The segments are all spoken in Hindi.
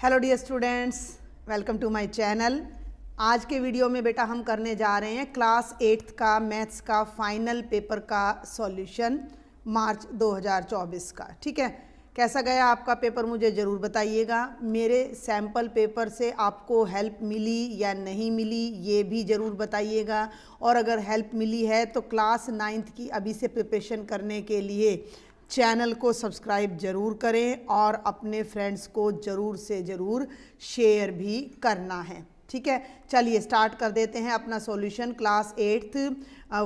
Hello dear students, welcome to my channel. आज के वीडियो में बेटा हम करने जा रहे हैं क्लास 8th का मैथ्स का फाइनल पेपर का सॉल्यूशन मार्च 2024 का। ठीक है, कैसा गया आपका पेपर मुझे ज़रूर बताइएगा। मेरे सैम्पल पेपर से आपको हेल्प मिली या नहीं मिली ये भी ज़रूर बताइएगा। और अगर हेल्प मिली है तो क्लास 9th की अभी से प्रिपरेशन करने के लिए चैनल को सब्सक्राइब ज़रूर करें और अपने फ्रेंड्स को ज़रूर से ज़रूर शेयर भी करना है। ठीक है, चलिए स्टार्ट कर देते हैं अपना सॉल्यूशन। क्लास 8th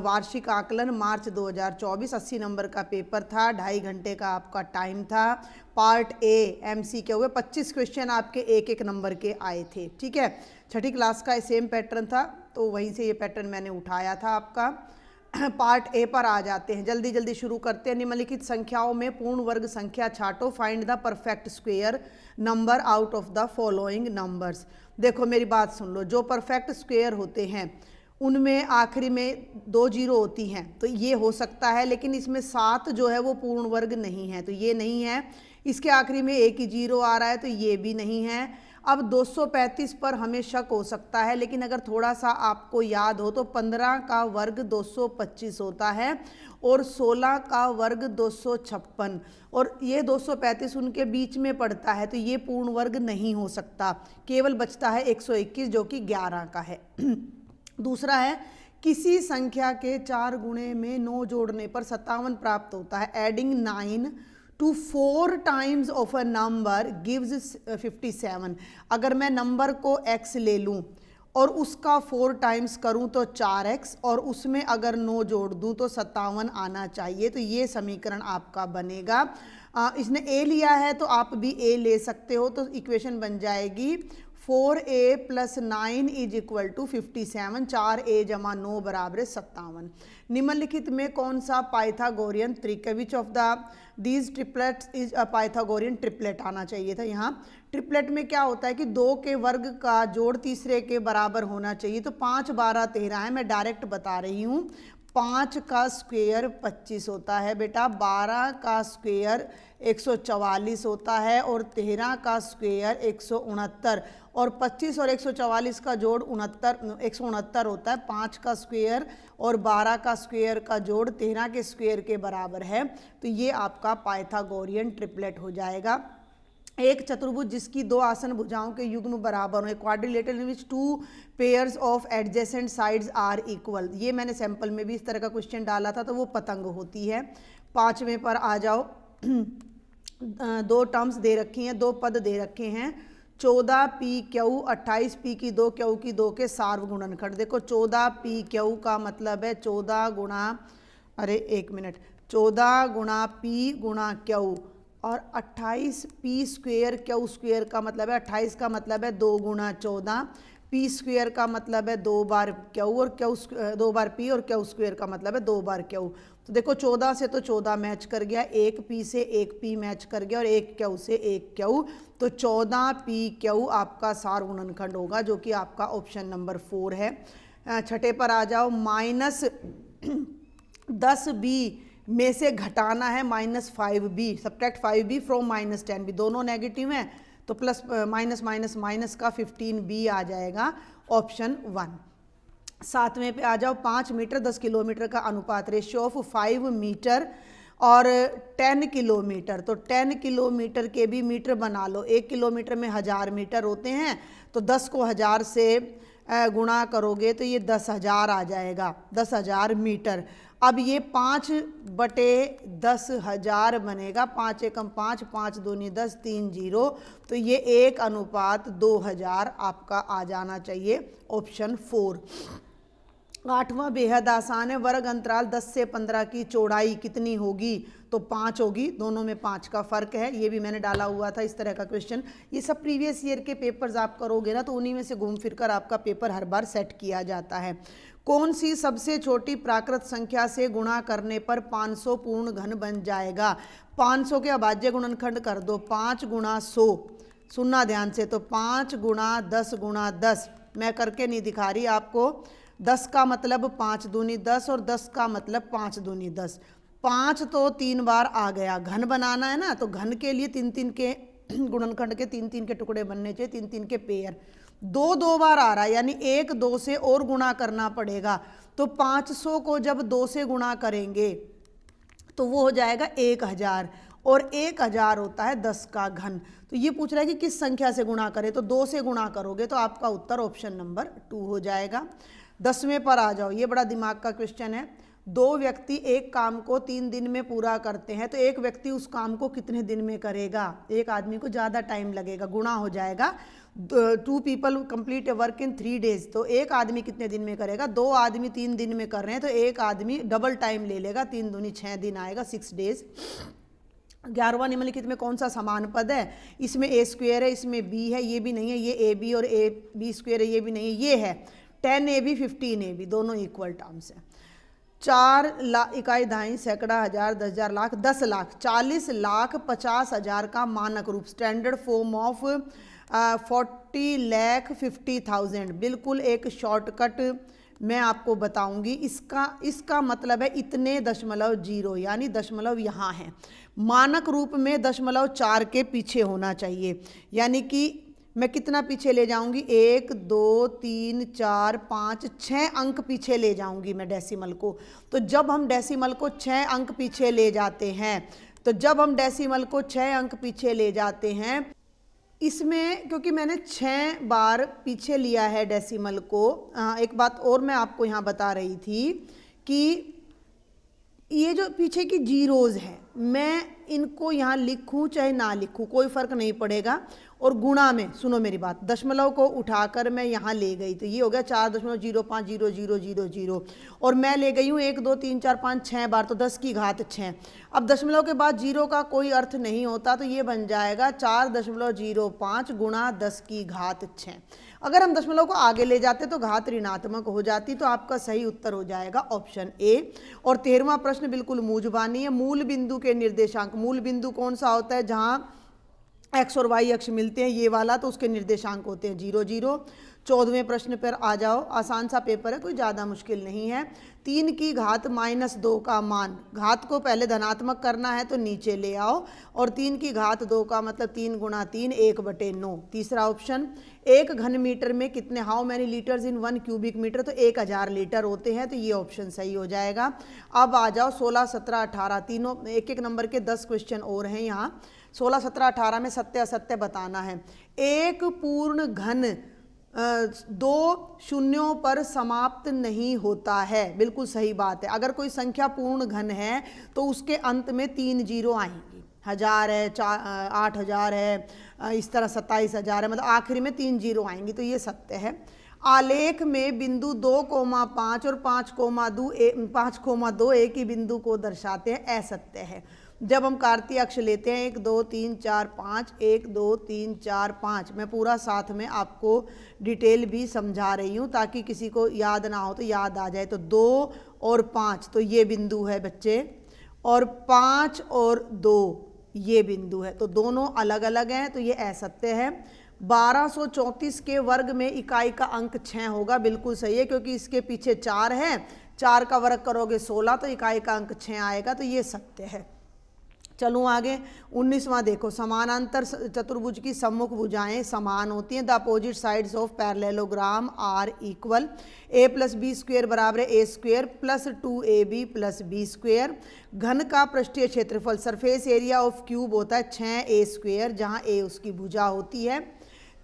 वार्षिक आकलन मार्च 2024 80 नंबर का पेपर था, 2.5 घंटे का आपका टाइम था। पार्ट ए MCQ हुए 25 क्वेश्चन आपके एक एक नंबर के आए थे। ठीक है, छठी क्लास का सेम पैटर्न था तो वहीं से ये पैटर्न मैंने उठाया था आपका। पार्ट ए पर आ जाते हैं, जल्दी जल्दी शुरू करते हैं। निम्नलिखित संख्याओं में पूर्ण वर्ग संख्या छांटो, find the perfect square number out of the following numbers. देखो मेरी बात सुन लो, जो परफेक्ट स्क्वायर होते हैं उनमें आखिरी में 2 जीरो होती हैं तो ये हो सकता है, लेकिन इसमें 7 जो है वो पूर्ण वर्ग नहीं है तो ये नहीं है। इसके आखिरी में एक ही जीरो आ रहा है तो ये भी नहीं है। अब 235 पर हमें शक हो सकता है, लेकिन अगर थोड़ा सा आपको याद हो तो 15 का वर्ग 225 होता है और 16 का वर्ग 256 और ये 235 उनके बीच में पड़ता है तो ये पूर्ण वर्ग नहीं हो सकता। केवल बचता है 121 जो कि 11 का है। दूसरा है, किसी संख्या के 4 गुणे में 9 जोड़ने पर 57 प्राप्त होता है। Adding 9 to 4 times of a number gives 57। अगर मैं नंबर को x ले लूँ और उसका 4 टाइम्स करूँ तो 4x और उसमें अगर 9 जोड़ दूँ तो 57 आना चाहिए। तो ये समीकरण आपका बनेगा। इसने a लिया है तो आप भी a ले सकते हो, तो इक्वेशन बन जाएगी 4a + 9 = 57। 4a = 9 = 57। निम्नलिखित में कौन सा पाइथागोरियन त्रिक, which of the these triplets is a Pythagorean triplet आना चाहिए था यहाँ। ट्रिपलेट में क्या होता है कि 2 के वर्ग का जोड़ तीसरे के बराबर होना चाहिए। तो 5 12 13 है, मैं डायरेक्ट बता रही हूँ। 5 का स्क्वायर 25 होता है बेटा, 12 का स्क्वायर 144 होता है और 13 का स्क्वायर 169 और 25 और 144 का जोड़ 169 होता है। 5 का स्क्वायर और 12 का स्क्वायर का जोड़ 13 के स्क्वायर के बराबर है तो ये आपका पाइथागोरियन ट्रिपलेट हो जाएगा। एक चतुर्भुज जिसकी 2 आसन भुजाओं के युग्म बराबर हो, quadrilateral in which 2 pairs of adjacent sides are equal. ये मैंने सैंपल में भी इस तरह का क्वेश्चन डाला था तो वो पतंग होती है। 5वें पर आ जाओ। 2 टर्म्स दे रखी हैं, 2 पद दे रखे हैं। 14pq 28p की 2 q की 2 के सार्वगुणनखंड। देखो 14pq का मतलब है 14 गुणा 14 गुणा p गुणा q और 28p स्क्वेयर q स्क्वेयर का मतलब है 28 का मतलब है 2 गुणा 14, p स्क्वेयर का मतलब है 2 बार q और 2 बार p और q स्क्वेयर का मतलब है 2 बार q। तो देखो 14 से तो 14 मैच कर गया, 1 p से 1 p मैच कर गया और 1 q से 1 q। तो 14pq आपका सार्वगुणनखंड होगा जो कि आपका ऑप्शन नंबर 4 है। छठे पर आ जाओ। -10b में से घटाना है -5b, subtract 5b from -10b, दोनों नेगेटिव हैं तो प्लस माइनस माइनस माइनस का 15b आ जाएगा ऑप्शन 1। 7वें पे आ जाओ। 5 मीटर 10 किलोमीटर का अनुपात, रेशियो ऑफ 5 मीटर और 10 किलोमीटर। तो 10 किलोमीटर के भी मीटर बना लो। 1 किलोमीटर में 1000 मीटर होते हैं तो 10 को 1000 से गुणा करोगे तो ये 10,000 आ जाएगा, 10,000 मीटर। अब ये 5/10,000 बनेगा। 5 एकम 5, 5 दूनी 10, 3 0। तो ये 1:2000 आपका आ जाना चाहिए ऑप्शन 4। 8वां बेहद आसान है। वर्ग अंतराल 10 से 15 की चौड़ाई कितनी होगी? तो 5 होगी, दोनों में 5 का फर्क है। ये भी मैंने डाला हुआ था इस तरह का क्वेश्चन। ये सब प्रीवियस ईयर के पेपर्स आप करोगे ना तो उन्हीं में से घूम फिर कर आपका पेपर हर बार सेट किया जाता है। कौन सी सबसे छोटी प्राकृत संख्या से गुणा करने पर 500 पूर्ण घन बन जाएगा? 500 के अभाज्य गुणनखंड कर दो। 5 गुणा 100, सुनना ध्यान से, तो 5 गुणा 10 गुणा 10। मैं करके नहीं दिखा रही आपको। 10 का मतलब 5 दूनी 10 और 10 का मतलब 5 दूनी 10। 5 तो 3 बार आ गया। घन बनाना है ना तो घन के लिए 3 3 के गुणनखंड के 3-3 के टुकड़े बनने चाहिए, 3-3 के पेयर। 2 बार आ रहा है यानी 1 2 से और गुणा करना पड़ेगा। तो 500 को जब 2 से गुणा करेंगे तो वो हो जाएगा 1000, और 1000 होता है 10 का घन। तो ये पूछ रहा है कि किस संख्या से गुणा करें, तो 2 से गुणा करोगे तो आपका उत्तर ऑप्शन नंबर 2 हो जाएगा। 10वें पर आ जाओ, ये बड़ा दिमाग का क्वेश्चन है। 2 व्यक्ति एक काम को 3 दिन में पूरा करते हैं, तो एक व्यक्ति उस काम को कितने दिन में करेगा? एक आदमी को ज़्यादा टाइम लगेगा, गुणा हो जाएगा। 2 people complete work in 3 days, तो एक आदमी कितने दिन में करेगा? 2 आदमी 3 दिन में कर रहे हैं, तो एक आदमी डबल टाइम ले लेगा, 3 दूनी 6 दिन आएगा, 6 days। 11वां निम्नलिखित में कौन सा समान पद है? इसमें a स्क्वेयर है, इसमें b है, ये भी नहीं है, ये ab और a b स्क्वेयर है, ये भी नहीं है, ये है 10ab 15ab, दोनों इक्वल टर्म्स है। 4 लाख इकाई दहाई सैकड़ा हजार 10,000 लाख 10 लाख 40 लाख 50,000 का मानक रूप, स्टैंडर्ड फॉर्म ऑफ 40,50,000। बिल्कुल एक शॉर्टकट मैं आपको बताऊंगी। इसका मतलब है इतने दशमलव 0, यानी दशमलव यहाँ है। मानक रूप में दशमलव 4 के पीछे होना चाहिए, यानी कि मैं कितना पीछे ले जाऊंगी? 1 2 3 4 5 6 अंक पीछे ले जाऊंगी मैं डेसिमल को। तो जब हम डेसिमल को 6 अंक पीछे ले जाते हैं, इसमें क्योंकि मैंने 6 बार पीछे लिया है डेसिमल को। एक बात और मैं आपको यहाँ बता रही थी कि ये जो पीछे की जीरोज़ हैं, मैं इनको यहाँ लिखूँ चाहे ना लिखूँ कोई फ़र्क नहीं पड़ेगा। और गुणा में सुनो मेरी बात, दशमलव को उठाकर मैं यहाँ ले गई, तो ये हो गया 4.050000, और मैं ले गई हूँ 1 2 3 4 5 6 बार, तो 10 की घात 6। अब दशमलव के बाद 0 का कोई अर्थ नहीं होता, तो ये बन जाएगा 4.05 गुणा 10 की घात 6। अगर हम दशमलव को आगे ले जाते तो घात ऋणात्मक हो जाती, तो आपका सही उत्तर हो जाएगा ऑप्शन ए। और 13वां प्रश्न बिल्कुल मूजबानी है। मूल बिंदु के निर्देशांक, मूल बिंदु कौन सा होता है? जहाँ एक्स और वाई अक्ष मिलते हैं, ये वाला, तो उसके निर्देशांक होते हैं 0 0। 14वें प्रश्न पर आ जाओ, आसान सा पेपर है, कोई ज़्यादा मुश्किल नहीं है। 3 की घात -2 का मान, घात को पहले धनात्मक करना है तो नीचे ले आओ, और 3 की घात 2 का मतलब 3 गुणा 3 1/9। तीसरा ऑप्शन, 1 घन मीटर में कितने, how many litres in 1 cubic metre, तो 1000 लीटर होते हैं, तो ये ऑप्शन सही हो जाएगा। अब आ जाओ 16 17 18, तीनों एक एक नंबर के 10 क्वेश्चन और हैं यहाँ। 16 17 18 में सत्य असत्य बताना है। एक पूर्ण घन 2 शून्यों पर समाप्त नहीं होता है, बिल्कुल सही बात है। अगर कोई संख्या पूर्ण घन है तो उसके अंत में 3 जीरो आएंगी, 1000 है, 8000 है, इस तरह 27,000 है, मतलब आखिरी में 3 जीरो आएंगी, तो ये सत्य है। आलेख में बिंदु 2,5 और 5,2 एक ही बिंदु को दर्शाते हैं, असत्य है। जब हम कार्तीय अक्ष लेते हैं 1 2 3 4 5, 1 2 3 4 5, मैं पूरा साथ में आपको डिटेल भी समझा रही हूँ ताकि किसी को याद ना हो तो याद आ जाए। तो 2 और 5 तो ये बिंदु है बच्चे, और 5 और 2 ये बिंदु है, तो दोनों अलग अलग हैं, तो ये असत्य है। 1234 के वर्ग में इकाई का अंक 6 होगा, बिल्कुल सही है, क्योंकि इसके पीछे 4 है, 4 का वर्ग करोगे 16, तो इकाई का अंक 6 आएगा, तो ये सत्य है। चलूँ आगे। 19वां देखो, समानांतर चतुर्भुज की सम्मुख भुजाएं समान होती हैं। The opposite sides of parallelogram are equal. a + b square बराबर है a square + 2ab + b square. घन का पृष्ठीय क्षेत्रफल, सरफेस एरिया ऑफ क्यूब होता है 6a स्क्वेयर, जहाँ a उसकी भुजा होती है।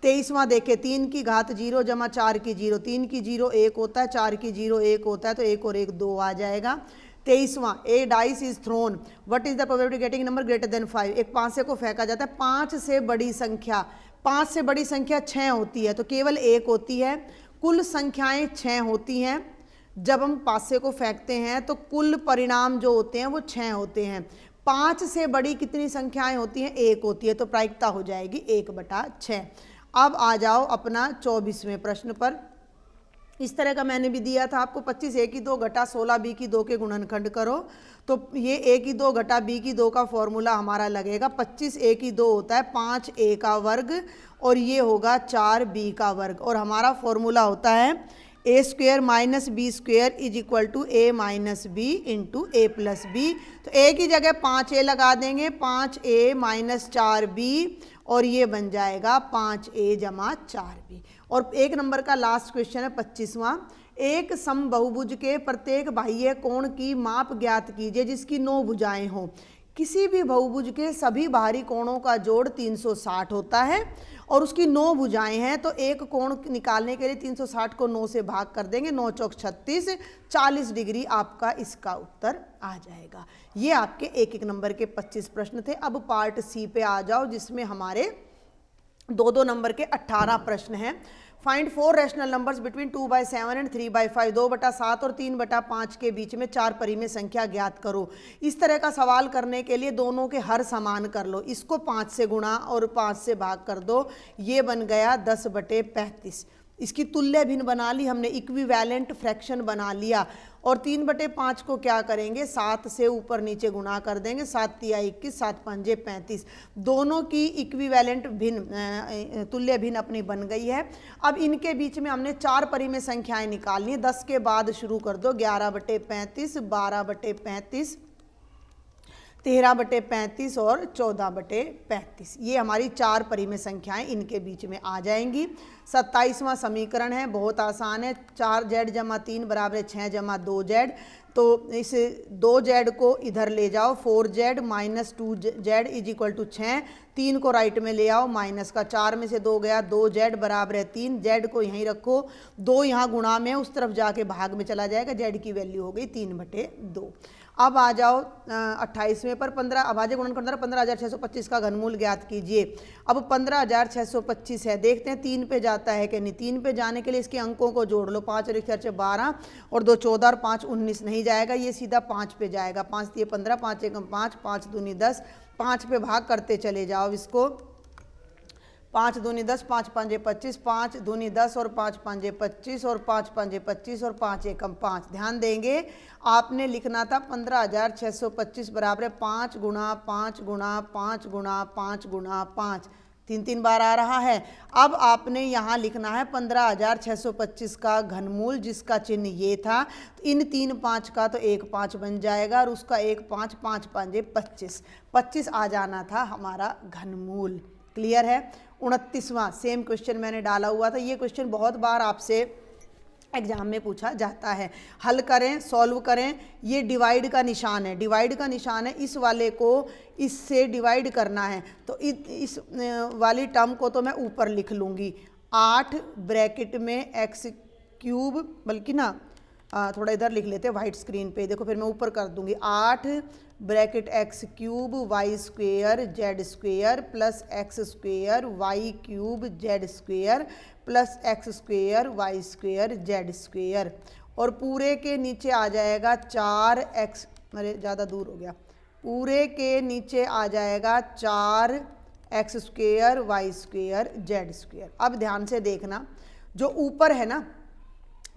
23वां देखे, 3 की घात 0 जमा 4 की 0, 3 की 0 1 होता है, 4 की 0 1 होता है, तो 1 और 1 2 आ जाएगा। 23वां, a dice is thrown, what is the probability getting number greater than 5। एक पांसे को फेंका जाता है, 5 से बड़ी संख्या, 5 से बड़ी संख्या 6 होती है, तो केवल 1 होती है। कुल संख्याएं 6 होती हैं। जब हम पासे को फेंकते हैं तो कुल परिणाम जो होते हैं वो 6 होते हैं। 5 से बड़ी कितनी संख्याएं होती हैं? 1 होती है, तो प्रायिकता हो जाएगी 1/6। अब आ जाओ अपना 24वें प्रश्न पर। इस तरह का मैंने भी दिया था आपको, 25 a की 2 घटा 16 b की 2 के गुणनखंड करो, तो ये a की 2 घटा b की 2 का फॉर्मूला हमारा लगेगा। 25 a की 2 होता है 5a का वर्ग, और ये होगा 4b का वर्ग, और हमारा फॉर्मूला होता है a square minus b square is equal to a minus b into a plus b। तो a की जगह 5a लगा देंगे, 5a माइनस 4b, और ये बन जाएगा 5a जमा 4b। और 1 नंबर का लास्ट क्वेश्चन है 25वां। एक समबाहुभुज के प्रत्येक बाह्य कोण की माप ज्ञात कीजिए जिसकी 9 भुजाएं हों। किसी भी बहुभुज के सभी बाहरी कोणों का जोड़ 360 होता है और उसकी 9 भुजाएं हैं, तो एक कोण निकालने के लिए 360 को 9 से भाग कर देंगे, 9 चौक 36, 40 डिग्री आपका इसका उत्तर आ जाएगा। ये आपके 1-1 नंबर के 25 प्रश्न थे। अब पार्ट सी पे आ जाओ जिसमें हमारे 2-2 नंबर के 18 प्रश्न हैं। Find 4 rational numbers between 2/7 and 3/5। 2/7 और 3/5 के बीच में 4 परिमेय संख्या ज्ञात करो। इस तरह का सवाल करने के लिए दोनों के हर समान कर लो, इसको 5 से गुणा और 5 से भाग कर दो, ये बन गया 10/35। इसकी तुल्य भिन्न बना ली हमने, इक्विवेलेंट फ्रैक्शन बना लिया। और 3/5 को क्या करेंगे, 7 से ऊपर नीचे गुणा कर देंगे, 7 तिया 21, 7 पंजे 35। दोनों की इक्विवेलेंट भिन्न तुल्य भिन्न अपनी बन गई है। अब इनके बीच में हमने 4 परिमेय संख्याएं निकालनी है। 10 के बाद शुरू कर दो, 11/35, 12/35, 13/35 और 14/35। ये हमारी 4 परिमेय संख्याएं इनके बीच में आ जाएंगी। 27वां समीकरण है, बहुत आसान है। 4z जमा 3 बराबर 6 जमा 2z। तो इस 2z को इधर ले जाओ, 4z minus 2z is equal to 6। 3 को राइट में ले आओ, माइनस का 4 में से 2 गया, 2z बराबर है 3। z को यहीं रखो, 2 यहाँ गुणा में उस तरफ जाके भाग में चला जाएगा, z की वैल्यू हो गई 3/2। अब आ जाओ 28वें पर 15 अभाज्य गुणन कर 15,625 का घनमूल ज्ञात कीजिए। अब 15,625 है, देखते हैं 3 पे जाता है कि नहीं। 3 पे जाने के लिए इसके अंकों को जोड़ लो, 5 और 4 12 और 2 14 और 5 19 नहीं जाएगा, ये सीधा 5 पे जाएगा। 5 3 15, 5 1 5, 5 दूनी 10, 5 पे भाग करते चले जाओ इसको। 5 दूनी 10, 5 पंजे 25, 5 दूनी 10 और 5 पंजे 25 और 5 पंजे 25 और 5 एकम 5। ध्यान देंगे, आपने लिखना था 15,625 बराबर 5 गुणा 5 गुणा 5 गुणा 5 गुणा 5, 3 बार आ रहा है। अब आपने यहाँ लिखना है 15,625 का घनमूल, जिसका चिन्ह ये था। तो इन 3 5 का तो 1 5 बन जाएगा और उसका 1 5, 5 पंजे 25, 25 आ जाना था हमारा घनमूल। क्लियर है। 29वां सेम क्वेश्चन मैंने डाला हुआ था। ये क्वेश्चन बहुत बार आपसे एग्जाम में पूछा जाता है। हल करें, सॉल्व करें। ये डिवाइड का निशान है, डिवाइड का निशान है। इस वाले को इससे डिवाइड करना है, तो इस वाली टर्म को तो मैं ऊपर लिख लूँगी, 8 ब्रैकेट में x क्यूब, बल्कि ना थोड़ा इधर लिख लेते हैं वाइट स्क्रीन पे, देखो फिर मैं ऊपर कर दूंगी, 8 bracket x cube Y square Z square plus X square Y cube Z square plus X square Y square Z square, और पूरे के नीचे आ जाएगा 4x, अरे ज़्यादा दूर हो गया, पूरे के नीचे आ जाएगा 4x square Y square Z square. अब ध्यान से देखना, जो ऊपर है ना,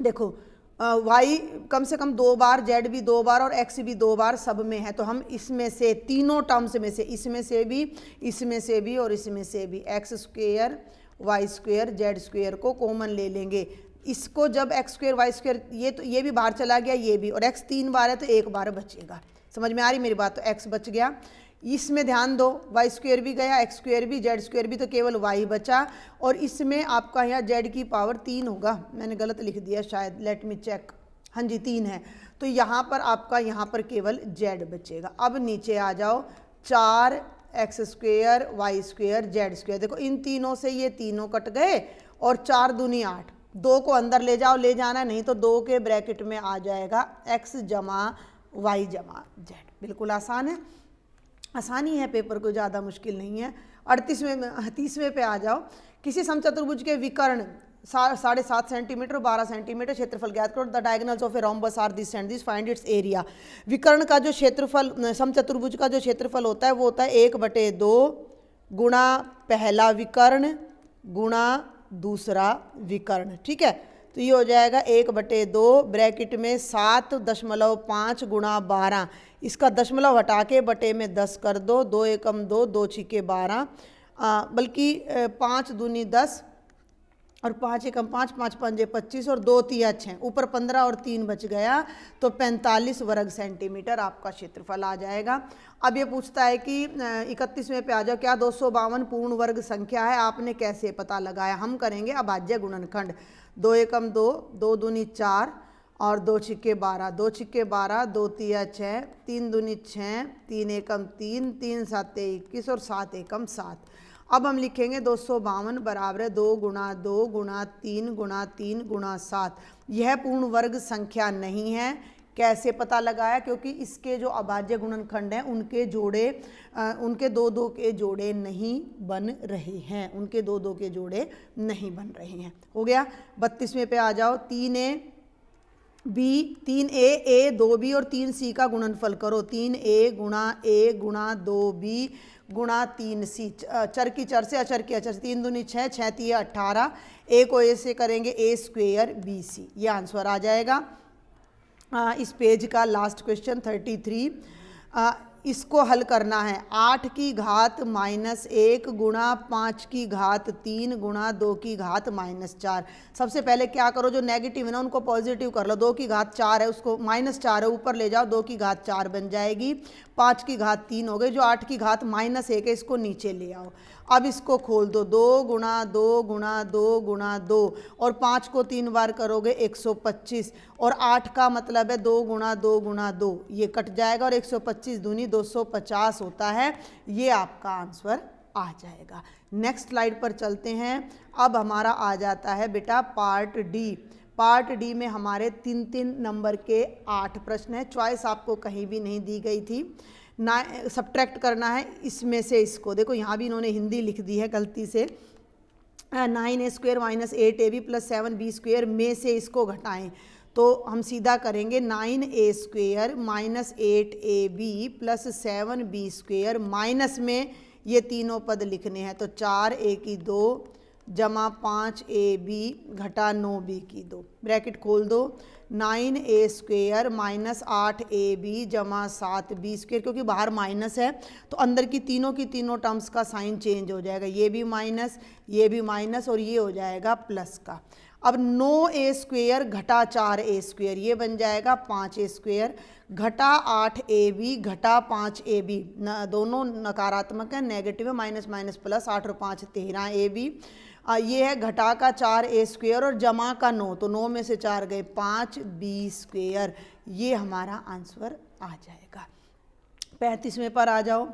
देखो y कम से कम 2 बार, z भी 2 बार और x भी 2 बार सब में है, तो हम इसमें से तीनों टर्म्स में से, इसमें से भी, इसमें से भी और इसमें से भी x square Y square Z square को कॉमन ले लेंगे। इसको जब एक्स स्क्वेयर वाई स्क्वेयर, ये तो ये भी बाहर चला गया, ये भी, और x 3 बार है तो 1 बार बचेगा। समझ में आ रही मेरी बात? तो x बच गया। इसमें ध्यान दो, वाई स्क्वेयर भी गया, एक्स स्क्वेयर भी, जेड स्क्वेयर भी, तो केवल वाई बचा। और इसमें आपका यहाँ जेड की पावर 3 होगा, मैंने गलत लिख दिया शायद, लेट मी चेक, हाँ जी 3 है, तो यहाँ पर आपका यहाँ पर केवल जेड बचेगा। अब नीचे आ जाओ, 4x square Y square Z square, देखो इन तीनों से ये तीनों कट गए और 4 दूनी 8, 2 को अंदर ले जाओ, ले जाना नहीं तो 2 के ब्रैकेट में आ जाएगा x जमा वाई जमा जेड। बिल्कुल आसान है, आसानी है, पेपर को ज़्यादा मुश्किल नहीं है। 30वें पे आ जाओ, किसी समचतुर्भुज के विकर्ण 7.5 सेंटीमीटर 12 सेंटीमीटर क्षेत्रफल ज्ञात करो। The diagonals of a rhombus are this and this, find its area. विकर्ण का जो क्षेत्रफल, समचतुर्भुज का जो क्षेत्रफल होता है वो होता है 1/2 गुणा पहला विकर्ण गुणा दूसरा विकर्ण, ठीक है। तो ये हो जाएगा 1/2 ब्रैकेट में 7.5 गुणा 12, इसका दशमलव हटा के बटे में 10 कर दो, 2 एकम 2, 2 छिके 12, बल्कि 5 दूनी 10 और 5 एकम 5, 5 पंजे 25 और 2 तिया 6, ऊपर 15 और 3 बच गया, तो 45 वर्ग सेंटीमीटर आपका क्षेत्रफल आ जाएगा। अब ये पूछता है कि 31वें पे आ जाओ, क्या 252 पूर्ण वर्ग संख्या है, आपने कैसे पता लगाया। हम करेंगे अभाज्य गुणनखंड। 2 एकम 2, 2 दूनी 4 और 2 छिक्के 12, 2 छिक्के 12, 2 तिया 6, 3 दूनी 6, 3 एकम 3, 3 साते 21 और 7 एकम 7। अब हम लिखेंगे 252 बराबर है 2 गुणा 2 गुणा 3 गुणा 3 गुणा 7। यह पूर्ण वर्ग संख्या नहीं है। कैसे पता लगाया, क्योंकि इसके जो अभाज्य गुणनखंड हैं उनके जोड़े उनके 2 के जोड़े नहीं बन रहे हैं, उनके 2 के जोड़े नहीं बन रहे हैं। हो गया। 32वें पे आ जाओ। 3a बी 3a 2b और 3c का गुणनफल करो। 3a गुणा a गुणा 2b गुणा 3c, चर की चर से अचर की अचर से, 3 दूनी 6, 6 तिया 18, a को a से करेंगे a स्क्वेयर bc, ये आंसर आ जाएगा। इस पेज का लास्ट क्वेश्चन 33, इसको हल करना है। 8 की घात -1 गुणा 5 की घात 3 गुणा 2 की घात -4। सबसे पहले क्या करो, जो नेगेटिव है ना उनको पॉजिटिव कर लो। 2 की घात 4 है, उसको -4 है ऊपर ले जाओ, 2 की घात 4 बन जाएगी। 5 की घात 3 हो गई, जो 8 की घात -1 है इसको नीचे ले आओ। अब इसको खोल दो, 2 गुणा 2 गुणा 2 गुणा 2 और 5 को 3 बार करोगे 125 और 8 का मतलब है 2 गुणा 2 गुणा 2, ये कट जाएगा और 125 दूनी 250 होता है। ये आपका आंसर आ जाएगा। नेक्स्ट स्लाइड पर चलते हैं। अब हमारा आ जाता है बेटा पार्ट डी। पार्ट डी में हमारे 3 नंबर के 8 प्रश्न हैं। चॉइस आपको कहीं भी नहीं दी गई थी ना। सब्ट्रैक्ट करना है इसमें से इसको, देखो यहाँ भी इन्होंने हिंदी लिख दी है गलती से। 9a स्क्वेयर -8ab + 7b² में से इसको घटाएं, तो हम सीधा करेंगे 9a square -8ab + 7b² minus में ये तीनों पद लिखने हैं, तो 4a की 2 जमा 5ab घटा 9b की 2, ब्रैकेट खोल दो। 9a स्क्वेयर -8ab जमा 7b², क्योंकि बाहर माइनस है तो अंदर की तीनों टर्म्स का साइन चेंज हो जाएगा, ये भी माइनस, ये भी माइनस और ये हो जाएगा प्लस का। अब 9a स्क्वेयर घटा 4a स्क्वेयर, ये बन जाएगा 5a स्क्वेयर घटा 8ab घटा 5ab, दोनों नकारात्मक है, नेगेटिव है, माइनस माइनस प्लस, 8 और 5 13ab। ये है घटा का 4a स्क्वेयर और जमा का 9, तो 9 में से 4 गए 5b², ये हमारा आंसर आ जाएगा। 35वें पर आ जाओ।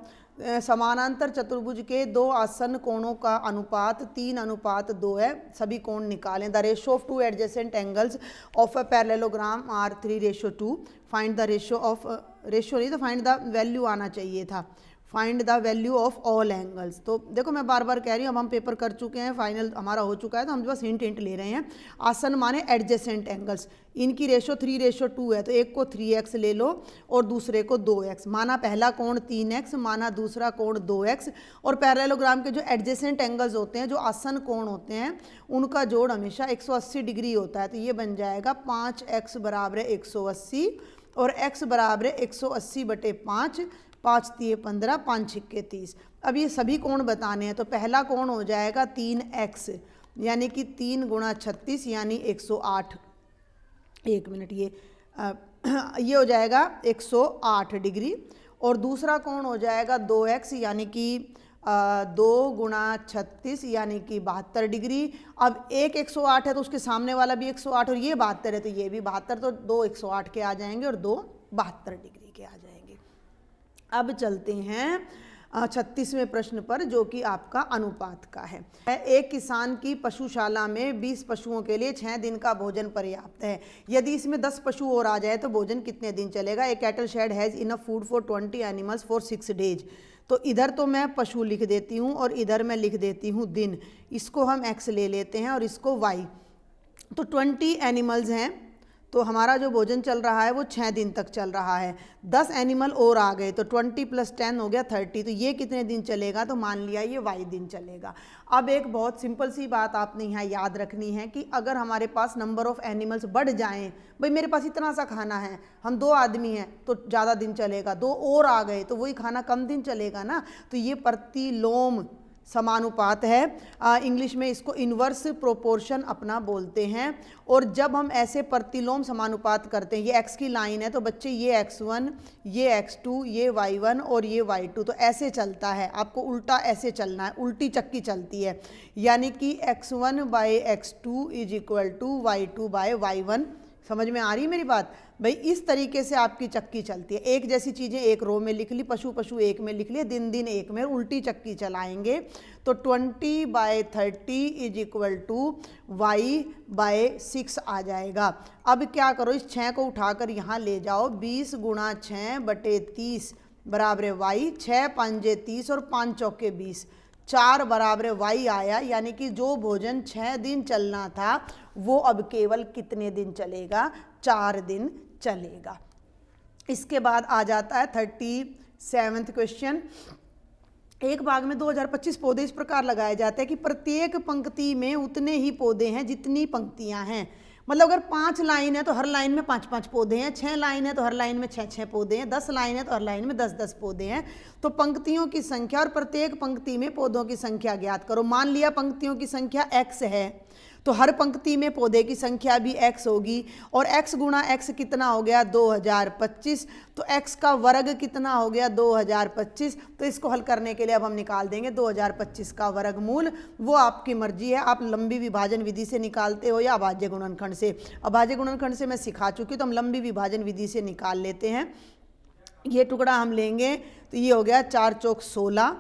समानांतर चतुर्भुज के 2 आसन्न कोणों का अनुपात 3:2 है, सभी कोण निकालें। The ratio of 2 adjacent angles of a parallelogram are 3:2। Find the ratio of, ratio नहीं तो फाइंड द वैल्यू आना चाहिए था, find the value of all angles. तो देखो मैं बार बार कह रही हूँ, अब हम पेपर कर चुके हैं, फाइनल हमारा हो चुका है, तो हम बस हिंट ले रहे हैं। आसन माने एडजेसेंट एंगल्स, इनकी रेशो 3:2 है, तो एक को 3x ले लो और दूसरे को 2x। माना पहला कोण 3x, माना दूसरा कोण 2x। और पैरेललोग्राम के जो एडजेसेंट एंगल्स होते हैं, जो आसन कोण होते हैं, उनका जोड़ हमेशा 180 डिग्री होता है, तो ये बन जाएगा 5x बराबर 180 और x बराबर 180/5, 5 तिये 15, 5 छिक्के 30। अब ये सभी कोण बताने हैं, तो पहला कोण हो जाएगा 3x यानी कि 3 गुणा 36 यानी 108। एक मिनट, ये हो जाएगा 108 डिग्री। और दूसरा कोण हो जाएगा 2x यानी कि 2 गुणा 36 यानी कि 72 डिग्री। अब एक 108 है तो उसके सामने वाला भी 108 और ये 72 है तो ये भी 72, तो 2 108 के आ जाएंगे और 2 72 डिग्री के आ जाएंगे। अब चलते हैं 36वें प्रश्न पर, जो कि आपका अनुपात का है। एक किसान की पशुशाला में 20 पशुओं के लिए 6 दिन का भोजन पर्याप्त है। यदि इसमें 10 पशु और आ जाए तो भोजन कितने दिन चलेगा। A cattle shed has enough food for 20 animals for 6 days. तो इधर तो मैं पशु लिख देती हूँ और इधर मैं लिख देती हूँ दिन, इसको हम x ले लेते हैं और इसको y। तो 20 एनिमल्स हैं, तो हमारा जो भोजन चल रहा है वो 6 दिन तक चल रहा है। 10 एनिमल और आ गए तो 20 + 10 हो गया 30, तो ये कितने दिन चलेगा, तो मान लिया ये y दिन चलेगा। अब एक बहुत सिंपल सी बात आपने यहाँ याद रखनी है कि अगर हमारे पास नंबर ऑफ़ एनिमल्स बढ़ जाएं, भाई मेरे पास इतना सा खाना है, हम 2 आदमी हैं तो ज़्यादा दिन चलेगा, 2 और आ गए तो वही खाना कम दिन चलेगा ना। तो ये प्रतिलोम समानुपात है। इंग्लिश में इसको इन्वर्स प्रोपोर्शन अपना बोलते हैं। और जब हम ऐसे प्रतिलोम समानुपात करते हैं, ये x की लाइन है तो बच्चे ये x1, ये x2, ये y1 और ये y2, तो ऐसे चलता है, आपको उल्टा ऐसे चलना है, उल्टी चक्की चलती है। यानी कि x1 by x2 is equal to y2 by y1। समझ में आ रही है मेरी बात भाई? इस तरीके से आपकी चक्की चलती है। एक जैसी चीज़ें एक रो में लिख ली, पशु पशु एक में लिख लिए, दिन दिन एक में, उल्टी चक्की चलाएंगे तो 20 by 30 is equal to y by 6 आ जाएगा। अब क्या करो, इस 6 को उठाकर यहाँ ले जाओ, 20 गुणा 6 बटे 30 बराबर y, 6 पंजे 30 और 5 चौके 20, 4 बराबर y आया। यानी कि जो भोजन 6 दिन चलना था वो अब केवल कितने दिन चलेगा? 4 दिन चलेगा। इसके बाद आ जाता है 37वां क्वेश्चन। एक भाग में 2025 पौधे इस प्रकार लगाए जाते हैं कि प्रत्येक पंक्ति में उतने ही पौधे हैं जितनी पंक्तियां हैं। मतलब अगर 5 लाइन है तो हर लाइन में 5-5 पौधे हैं, 6 लाइन है तो हर लाइन में 6-6 पौधे हैं, 10 लाइन है तो हर लाइन में 10-10 पौधे हैं। तो पंक्तियों की संख्या और प्रत्येक पंक्ति में पौधों की संख्या ज्ञात करो। मान लिया पंक्तियों की संख्या x है तो हर पंक्ति में पौधे की संख्या भी x होगी, और x गुणा x कितना हो गया? 2025। तो x का वर्ग कितना हो गया? 2025। तो इसको हल करने के लिए अब हम निकाल देंगे 2025 का वर्गमूल। वो आपकी मर्जी है, आप लंबी विभाजन विधि से निकालते हो या अभाज्य गुणनखंड से। अभाज्य गुणनखंड से मैं सिखा चुकी, तो हम लंबी विभाजन विधि से निकाल लेते हैं। ये टुकड़ा हम लेंगे तो ये हो गया 4 चौक 16,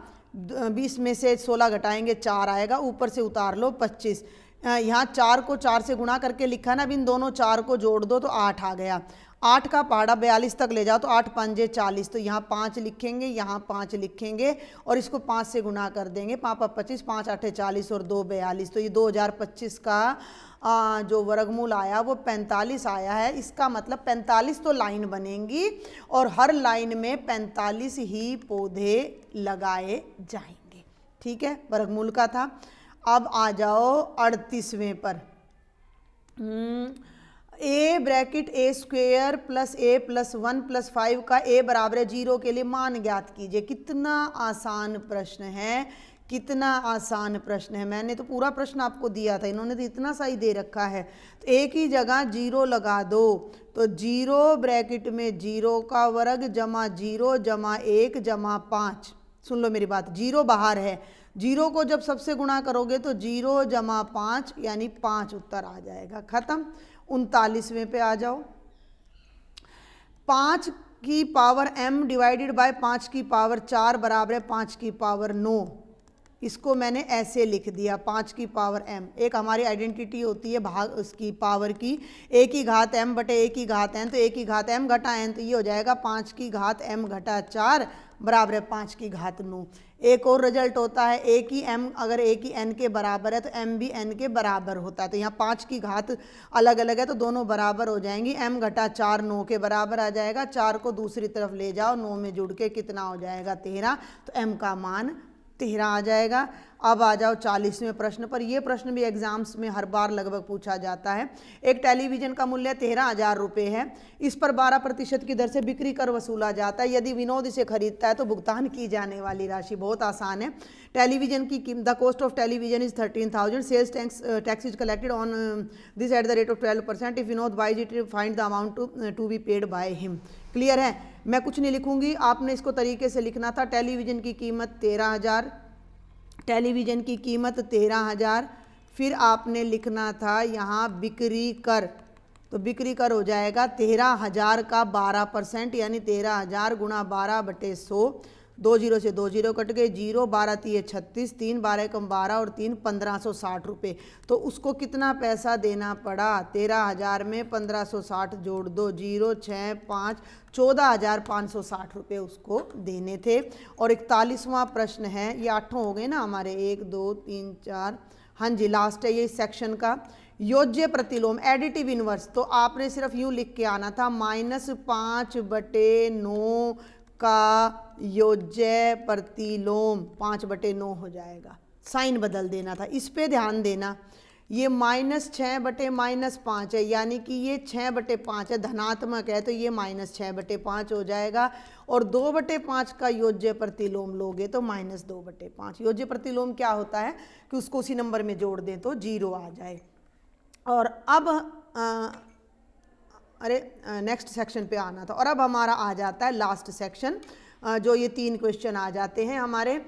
20 में से 16 घटाएंगे 4 आएगा, ऊपर से उतार लो 25। यहाँ 4 को 4 से गुणा करके लिखा ना, अब इन दोनों 4 को जोड़ दो तो 8 आ गया। 8 का पहाड़ा 42 तक ले जाओ तो 8 पंजे 40, तो यहाँ 5 लिखेंगे, यहाँ 5 लिखेंगे और इसको 5 से गुणा कर देंगे। 5 25, 5 8 40 और 2 42। तो ये 2025 का जो वर्गमूल आया वो 45 आया है। इसका मतलब 45 तो लाइन बनेंगी और हर लाइन में 45 ही पौधे लगाए जाएंगे। ठीक है, वर्गमूल का था। अब आ जाओ 38वें पर। a bracket a square plus a plus 1 plus 5 का a बराबर 0 के लिए मान ज्ञात कीजिए। कितना आसान प्रश्न है, कितना आसान प्रश्न है। मैंने तो पूरा प्रश्न आपको दिया था, इन्होंने तो इतना सा ही दे रखा है। तो a की जगह 0 लगा दो, तो 0 ब्रैकेट में 0 का वर्ग जमा 0 जमा 1 जमा 5। सुन लो मेरी बात, 0 बाहर है, 0 को जब सबसे गुणा करोगे तो 0 जमा 5 यानी 5 उत्तर आ जाएगा। खत्म। 39वें पे आ जाओ। 5 की पावर m डिवाइडेड बाय 5 की पावर 4 बराबर है 5 की पावर 9। इसको मैंने ऐसे लिख दिया, 5 की पावर m। एक हमारी आइडेंटिटी होती है भाग उसकी पावर की, a की घात m बटे a की घात n, तो a की घात m घटा n, तो ये हो जाएगा 5 की घात m घटा 4 बराबर है 5 की घात 9। एक और रिजल्ट होता है a की m अगर a की n के बराबर है तो m भी n के बराबर होता है। तो यहाँ 5 की घात अलग अलग है तो दोनों बराबर हो जाएंगी। m घटा 4 9 के बराबर आ जाएगा। 4 को दूसरी तरफ ले जाओ, 9 में जुड़ के कितना हो जाएगा? 13। तो m का मान 13 आ जाएगा। अब आ जाओ 40वें प्रश्न पर। यह प्रश्न भी एग्जाम्स में हर बार लगभग पूछा जाता है। एक टेलीविजन का मूल्य 13,000 रुपये है। इस पर 12% की दर से बिक्री कर वसूला जाता है। यदि विनोद इसे खरीदता है तो भुगतान की जाने वाली राशि। बहुत आसान है। टेलीविजन की कीमत, the cost of television is 13,000। Sales tax is collected on this at the rate of 12%। If Vinod buys it find the amount to be paid by him. Clear है? मैं कुछ नहीं लिखूंगी, आपने इसको तरीके से लिखना था। टेलीविजन की कीमत 13,000, टेलीविजन की कीमत 13,000, फिर आपने लिखना था यहाँ बिक्री कर, तो बिक्री कर हो जाएगा 13,000 का 12% यानी 13,000 गुणा 12 बटे 100। 2 0 से 2 0 कट गए, 0 12 3 36, 3 12 कम 12 और 3 1560 रुपये। तो उसको कितना पैसा देना पड़ा? 13,000 में 1560 जोड़ दो, 0 6 5 14,560 रुपये उसको देने थे। और 41वां प्रश्न है, ये 8 हो गए ना हमारे, 1 2 3 4, हाँ जी लास्ट है ये इस सेक्शन का। योज्य प्रतिलोम एडिटिव इनवर्स, तो आपने सिर्फ यूँ लिख के आना था -5 बटे 9 का योज्य प्रतिलोम 5 बटे 9 हो जाएगा। साइन बदल देना था, इस पे ध्यान देना। ये -6/-5 है, यानी कि ये 6/5 है, धनात्मक है, तो ये -6/5 हो जाएगा। और 2/5 का योज्य प्रतिलोम लोगे तो -2/5। योज्य प्रतिलोम क्या होता है कि उसको उसी नंबर में जोड़ दें तो 0 आ जाए। और अब नेक्स्ट सेक्शन पे आना था। और अब हमारा आ जाता है लास्ट सेक्शन, जो ये 3 क्वेश्चन आ जाते हैं हमारे।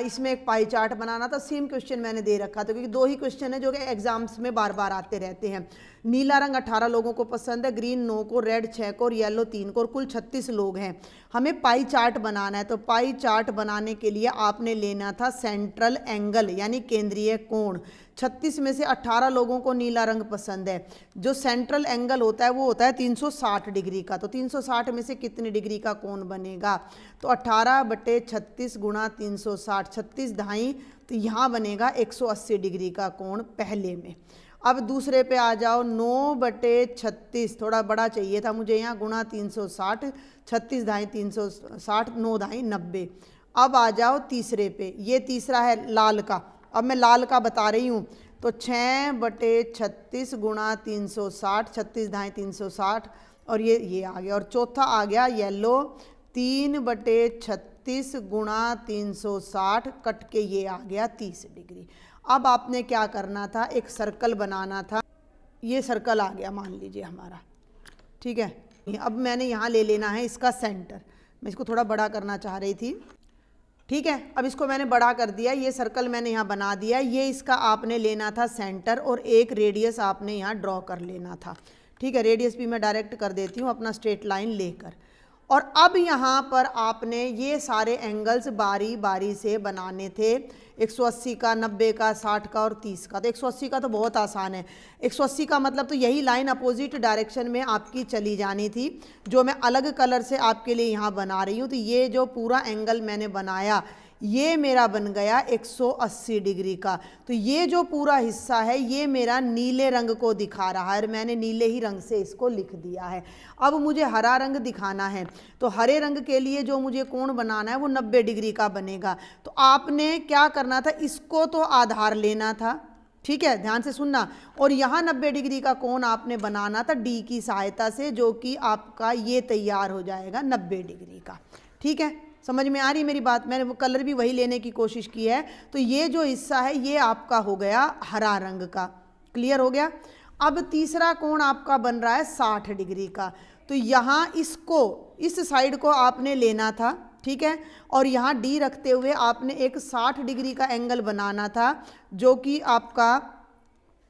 इसमें एक पाई चार्ट बनाना था। सेम क्वेश्चन मैंने दे रखा था, क्योंकि 2 ही क्वेश्चन है जो कि एग्जाम्स में बार बार आते रहते हैं। नीला रंग 18 लोगों को पसंद है, ग्रीन 9 को, रेड 6 को और येलो 3 को, और कुल 36 लोग हैं। हमें पाई चार्ट बनाना है। तो पाई चार्ट बनाने के लिए आपने लेना था सेंट्रल एंगल, यानी केंद्रीय कोण। 36 में से 18 लोगों को नीला रंग पसंद है। जो सेंट्रल एंगल होता है वो होता है 360 डिग्री का। तो 360 में से कितने डिग्री का कोण बनेगा? तो 18/36 गुणा 360, 36 ढाई, तो यहाँ बनेगा 180 डिग्री का कोण पहले में। अब दूसरे पे आ जाओ, 9/36, थोड़ा बड़ा चाहिए था मुझे यहाँ, गुणा 360, 36 ढाई 360, 9 ढाई 90। अब आ जाओ तीसरे पे, ये तीसरा है लाल का। अब मैं लाल का बता रही हूँ, तो 6/36 गुणा 360, 36 ढाई 360, और ये आ गया। और चौथा आ गया येलो, 3/36 गुणा 360 कट के ये आ गया 30 डिग्री। अब आपने क्या करना था, एक सर्कल बनाना था। ये सर्कल आ गया मान लीजिए हमारा, ठीक है। अब मैंने यहाँ ले लेना है इसका सेंटर। मैं इसको थोड़ा बड़ा करना चाह रही थी, ठीक है। अब इसको मैंने बड़ा कर दिया, ये सर्कल मैंने यहाँ बना दिया। ये इसका आपने लेना था सेंटर, और एक रेडियस आपने यहाँ ड्रॉ कर लेना था, ठीक है। रेडियस भी मैं डायरेक्ट कर देती हूँ अपना स्ट्रेट लाइन लेकर। और अब यहाँ पर आपने ये सारे एंगल्स बारी बारी से बनाने थे, 180 का, 90 का, 60 का और 30 का। तो 180 का तो बहुत आसान है। 180 का मतलब तो यही लाइन अपोजिट डायरेक्शन में आपकी चली जानी थी, जो मैं अलग कलर से आपके लिए यहाँ बना रही हूँ। तो ये जो पूरा एंगल मैंने बनाया, ये मेरा बन गया 180 डिग्री का। तो ये जो पूरा हिस्सा है ये मेरा नीले रंग को दिखा रहा है, और मैंने नीले ही रंग से इसको लिख दिया है। अब मुझे हरा रंग दिखाना है, तो हरे रंग के लिए जो मुझे कोण बनाना है वो 90 डिग्री का बनेगा। तो आपने क्या करना था, इसको तो आधार लेना था, ठीक है, ध्यान से सुनना। और यहाँ 90 डिग्री का कोण आपने बनाना था डी की सहायता से, जो कि आपका ये तैयार हो जाएगा 90 डिग्री का, ठीक है। समझ में आ रही मेरी बात? मैंने वो कलर भी वही लेने की कोशिश की है। तो ये जो हिस्सा है ये आपका हो गया हरा रंग का, क्लियर हो गया। अब तीसरा कोण आपका बन रहा है 60 डिग्री का। तो यहाँ इसको, इस साइड को आपने लेना था, ठीक है। और यहाँ डी रखते हुए आपने एक 60 डिग्री का एंगल बनाना था, जो कि आपका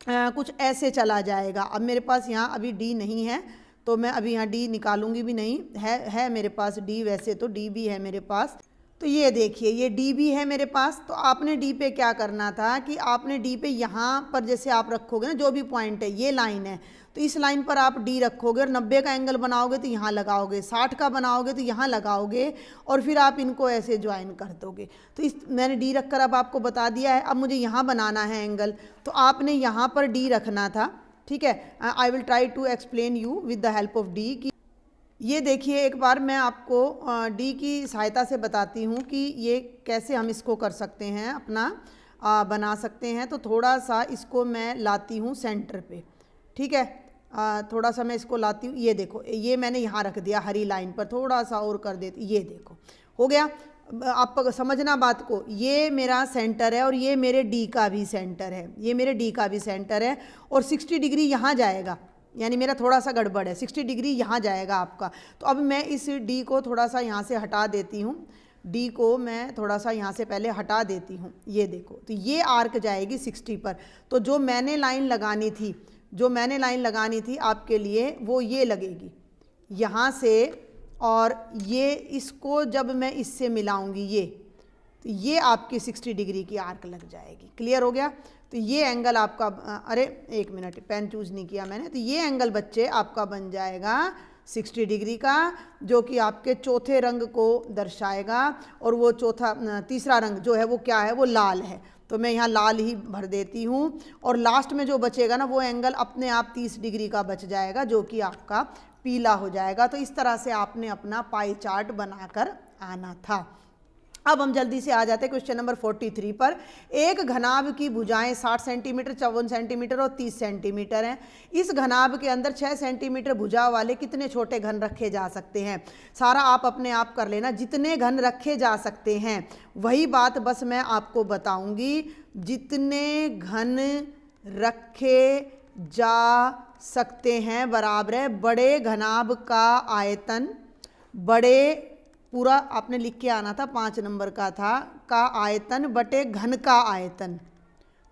कुछ ऐसे चला जाएगा। अब मेरे पास यहाँ अभी डी नहीं है, तो मैं अभी यहाँ डी निकालूंगी भी नहीं, है मेरे पास डी, वैसे तो डी भी है मेरे पास। तो ये देखिए, ये डी भी है मेरे पास। तो आपने डी पे क्या करना था कि आपने डी पे यहाँ पर जैसे आप रखोगे ना, जो भी पॉइंट है, ये लाइन है, तो इस लाइन पर आप डी रखोगे, और 90 का एंगल बनाओगे तो यहाँ लगाओगे, 60 का बनाओगे तो यहाँ लगाओगे, और फिर आप इनको ऐसे ज्वाइन कर दोगे। तो इस मैंने डी रखकर अब आपको बता दिया है। अब मुझे यहाँ बनाना है एंगल, तो आपने यहाँ पर डी रखना था, ठीक है। I will try to explain you with the help of D. की ये देखिए, एक बार मैं आपको डी की सहायता से बताती हूँ कि ये कैसे हम इसको कर सकते हैं, अपना बना सकते हैं। तो थोड़ा सा इसको मैं लाती हूँ सेंटर पे, ठीक है। थोड़ा सा मैं इसको लाती हूँ, ये देखो, ये मैंने यहाँ रख दिया हरी लाइन पर, थोड़ा सा और कर देती, ये देखो हो गया। आप समझना बात को, ये मेरा सेंटर है और ये मेरे डी का भी सेंटर है, ये मेरे डी का भी सेंटर है। और 60 डिग्री यहाँ जाएगा, यानी मेरा थोड़ा सा गड़बड़ है, 60 डिग्री यहाँ जाएगा आपका। तो अब मैं इस डी को थोड़ा सा यहाँ से हटा देती हूँ, डी को मैं थोड़ा सा यहाँ से पहले हटा देती हूँ, ये देखो। तो ये आर्क जाएगी 60 पर। तो जो मैंने लाइन लगानी थी, आपके लिए, वो ये लगेगी यहाँ से, और ये इसको जब मैं इससे मिलाऊंगी, ये, तो ये आपकी 60 डिग्री की आर्क लग जाएगी। क्लियर हो गया? तो ये एंगल आपका, अरे एक मिनट, पेन चूज नहीं किया मैंने। तो ये एंगल बच्चे आपका बन जाएगा 60 डिग्री का, जो कि आपके चौथे रंग को दर्शाएगा। और वो तीसरा रंग जो है वो क्या है, वो लाल है। तो मैं यहाँ लाल ही भर देती हूँ, और लास्ट में जो बचेगा ना, वो एंगल अपने आप 30 डिग्री का बच जाएगा, जो कि आपका पीला हो जाएगा। तो इस तरह से आपने अपना पाई चार्ट बनाकर आना था। अब हम जल्दी से आ जाते हैं क्वेश्चन नंबर 43 पर। एक घनाभ की भुजाएं 60 सेंटीमीटर, 54 सेंटीमीटर और 30 सेंटीमीटर हैं। इस घनाभ के अंदर 6 सेंटीमीटर भुजा वाले कितने छोटे घन रखे जा सकते हैं? सारा आप अपने आप कर लेना। जितने घन रखे जा सकते हैं वही बात बस मैं आपको बताऊंगी। जितने घन रखे जा सकते हैं बराबर है बड़े घनाभ का आयतन, बड़े पूरा आपने लिख के आना था, 5 नंबर का था, का आयतन बटे घन का आयतन।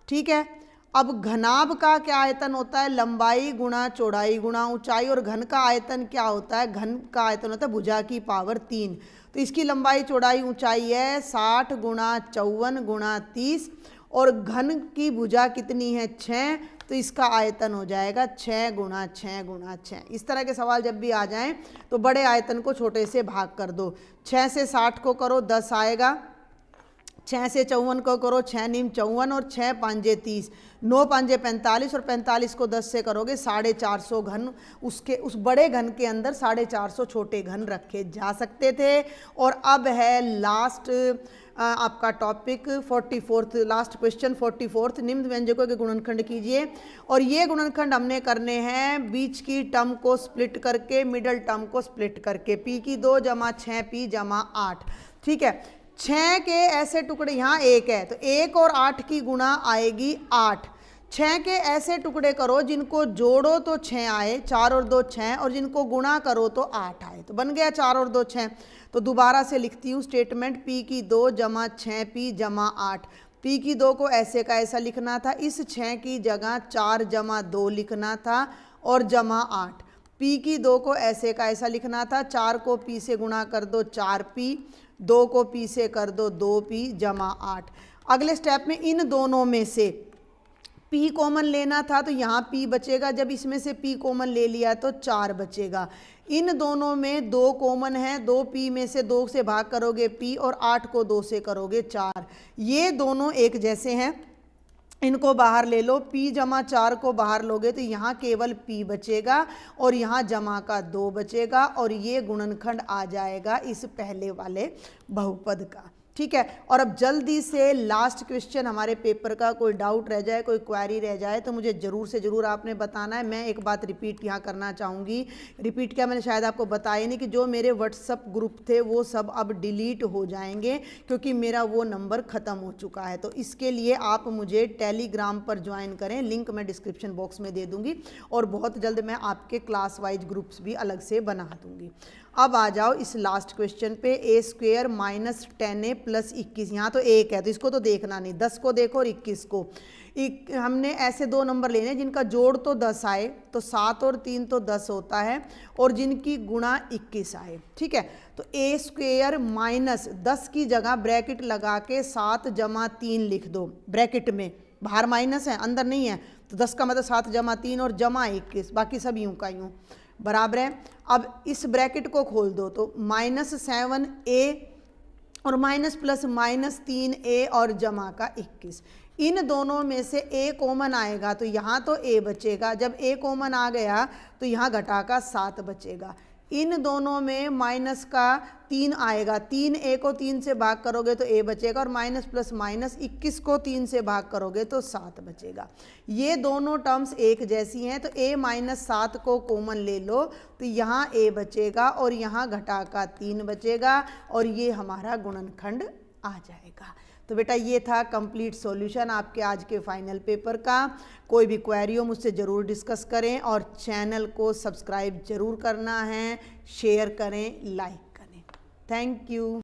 ठीक है, अब घनाभ का क्या आयतन होता है? लंबाई गुणा चौड़ाई गुणा ऊंचाई। और घन का आयतन क्या होता है? घन का आयतन होता है भुजा की पावर 3। तो इसकी लंबाई चौड़ाई ऊंचाई है 60 गुणा 54 गुणा 30, और घन की भुजा कितनी है? 6। तो इसका आयतन हो जाएगा 6 गुणा 6 गुणा 6। इस तरह के सवाल जब भी आ जाएं तो बड़े आयतन को छोटे से भाग कर दो। 6 से 60 को करो 10 आएगा, 6 से 54 को करो 6 नीम 54 और 6 पांजे 30, 9 पांजे 45 और 45 को 10 से करोगे 450 घन। उसके उस बड़े घन के अंदर 450 छोटे घन रखे जा सकते थे। और अब है लास्ट आपका topic 44th, last question 44th। निम्न व्यंजकों के गुणनखंड कीजिए। और ये गुणनखंड हमने करने हैं बीच की टर्म को स्प्लिट करके, मिडल टर्म को स्प्लिट करके। पी की 2 जमा 6 पी जमा 8। ठीक है, 6 के ऐसे टुकड़े, यहाँ 1 है तो 1 और 8 की गुणा आएगी 8। 6 के ऐसे टुकड़े करो जिनको जोड़ो तो 6 आए, 4 और 2 6, और जिनको गुणा करो तो 8 आए। तो बन गया 4 और 2 6। तो दोबारा से लिखती हूँ स्टेटमेंट, पी की 2 जमा 6 पी जमा 8। पी की 2 को ऐसे का ऐसा लिखना था, इस 6 की जगह 4 जमा 2 लिखना था और जमा 8। पी की 2 को ऐसे का ऐसा लिखना था, 4 को पी से गुणा कर दो 4 पी, 2 को पी से कर दो 2 पी जमा 8। अगले स्टेप में इन दोनों में से P कॉमन लेना था तो यहाँ P बचेगा। जब इसमें से P कॉमन ले लिया तो 4 बचेगा। इन दोनों में 2 कॉमन है, 2P में से 2 से भाग करोगे P और 8 को 2 से करोगे 4। ये दोनों एक जैसे हैं, इनको बाहर ले लो। P जमा 4 को बाहर लोगे तो यहाँ केवल P बचेगा और यहाँ जमा का 2 बचेगा, और ये गुणनखंड आ जाएगा इस पहले वाले बहुपद का। ठीक है, और अब जल्दी से लास्ट क्वेश्चन हमारे पेपर का। कोई डाउट रह जाए, कोई क्वेरी रह जाए तो मुझे ज़रूर से ज़रूर आपने बताना है। मैं एक बात रिपीट यहाँ करना चाहूँगी। रिपीट क्या, मैंने शायद आपको बताया नहीं कि जो मेरे व्हाट्सअप ग्रुप थे वो सब अब डिलीट हो जाएंगे क्योंकि मेरा वो नंबर ख़त्म हो चुका है। तो इसके लिए आप मुझे टेलीग्राम पर ज्वाइन करें, लिंक मैं डिस्क्रिप्शन बॉक्स में दे दूँगी, और बहुत जल्द मैं आपके क्लास वाइज ग्रुप्स भी अलग से बना दूँगी। अब आ जाओ इस लास्ट क्वेश्चन पे। a² माइनस 10a प्लस 21, यहाँ तो 1 है तो इसको तो देखना नहीं, 10 को देखो और 21 को। हमने ऐसे 2 नंबर लेने जिनका जोड़ तो 10 आए, तो 7 और 3 तो 10 होता है, और जिनकी गुणा 21 आए। ठीक है, तो a² माइनस 10 की जगह ब्रैकेट लगा के 7 जमा 3 लिख दो। ब्रैकेट में बाहर माइनस है, अंदर नहीं है, तो 10 का मतलब 7 जमा 3 और जमा 21, बाकी सब यूँ का यूँ बराबर है। अब इस ब्रैकेट को खोल दो तो -7a और माइनस प्लस -3a और जमा का 21। इन दोनों में से a कॉमन आएगा तो यहाँ तो a बचेगा। जब a कॉमन आ गया तो यहाँ घटा का 7 बचेगा। इन दोनों में माइनस का 3 आएगा, 3a को 3 से भाग करोगे तो a बचेगा, और माइनस प्लस माइनस 21 को 3 से भाग करोगे तो 7 बचेगा। ये दोनों टर्म्स एक जैसी हैं तो a माइनस 7 को कॉमन ले लो तो यहाँ a बचेगा और यहाँ घटा का 3 बचेगा, और ये हमारा गुणनखंड आ जाएगा। तो बेटा ये था कंप्लीट सॉल्यूशन आपके आज के फाइनल पेपर का। कोई भी क्वेरी हो मुझसे ज़रूर डिस्कस करें, और चैनल को सब्सक्राइब ज़रूर करना है, शेयर करें, लाइक करें। Thank you.